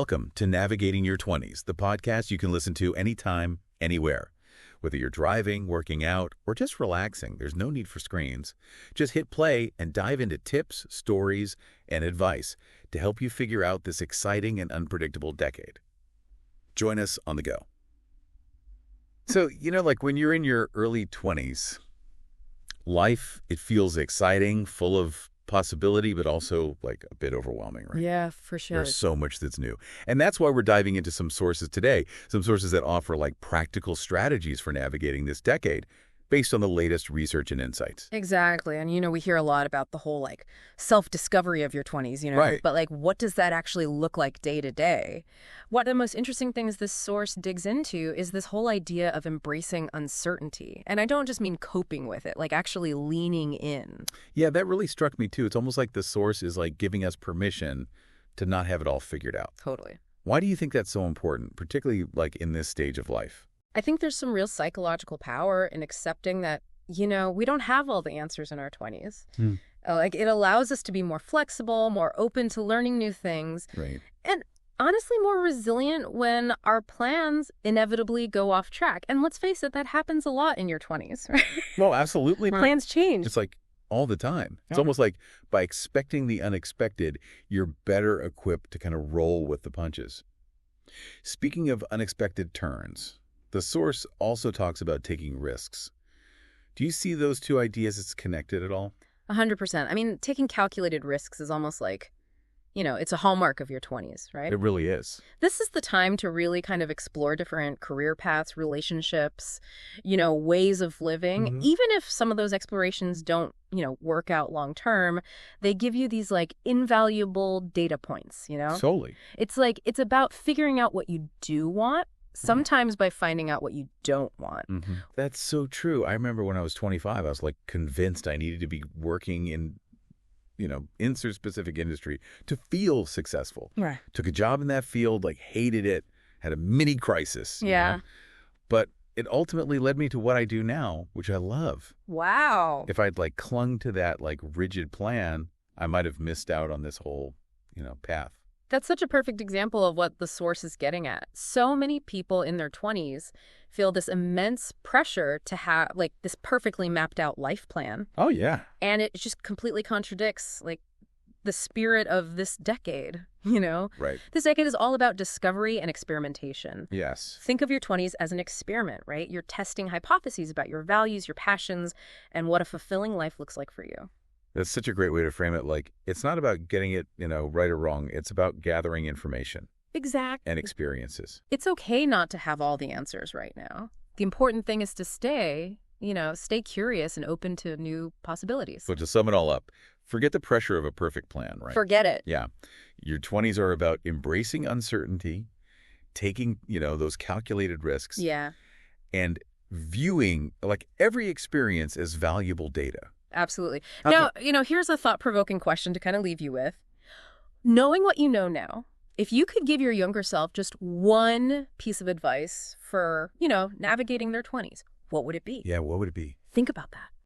Welcome to Navigating Your 20s, the podcast you can listen to anytime, anywhere. Whether you're driving, working out, or just relaxing, there's no need for screens. Just hit play and dive into tips, stories, and advice to help you figure out this exciting and unpredictable decade. Join us on the go. So, like when you're in your early 20s, life, it feels exciting, full of possibility, but also like a bit overwhelming, right? Yeah, for sure. There's so much that's new. And that's why we're diving into some sources today, some sources that offer like practical strategies for navigating this decade based on the latest research and insights. Exactly. And, we hear a lot about the whole, self-discovery of your 20s, Right. But, what does that actually look like day to day? One of the most interesting things this source digs into is this whole idea of embracing uncertainty. And I don't just mean coping with it, actually leaning in. Yeah, that really struck me too. It's almost like the source is like giving us permission to not have it all figured out. Totally. Why do you think that's so important, particularly like in this stage of life? I think there's some real psychological power in accepting that, we don't have all the answers in our 20s. It allows us to be more flexible, more open to learning new things. Right. And honestly, more resilient when our plans inevitably go off track. And let's face it, that happens a lot in your 20s, right? Well, absolutely. Plans change. It's like all the time. It's almost like by expecting the unexpected, you're better equipped to kind of roll with the punches. Speaking of unexpected turns, the source also talks about taking risks. Do you see those two ideas as connected at all? 100%. I mean, taking calculated risks is almost like, it's a hallmark of your 20s, right? It really is. This is the time to really kind of explore different career paths, relationships, ways of living. Mm-hmm. Even if some of those explorations don't, work out long term, they give you these invaluable data points, Solely. It's about figuring out what you do want, sometimes by finding out what you don't want. Mm-hmm. That's so true. I remember when I was 25, I was convinced I needed to be working in, insert specific industry to feel successful. Right. Took a job in that field, hated it, had a mini crisis. Yeah. But it ultimately led me to what I do now, which I love. Wow. If I'd clung to that rigid plan, I might have missed out on this whole, path. That's such a perfect example of what the source is getting at. So many people in their 20s feel this immense pressure to have this perfectly mapped out life plan. Oh, yeah. And it just completely contradicts the spirit of this decade, Right. This decade is all about discovery and experimentation. Yes. Think of your 20s as an experiment, right? You're testing hypotheses about your values, your passions, and what a fulfilling life looks like for you. That's such a great way to frame it. It's not about getting it, right or wrong. It's about gathering information. Exactly. And experiences. It's okay not to have all the answers right now. The important thing is to stay curious and open to new possibilities. So to sum it all up, forget the pressure of a perfect plan, right? Forget it. Yeah. Your 20s are about embracing uncertainty, taking, those calculated risks. Yeah. And viewing every experience as valuable data. Absolutely. Now, here's a thought-provoking question to kind of leave you with. Knowing what you know now, if you could give your younger self just one piece of advice for, navigating their 20s, what would it be? Yeah, what would it be? Think about that.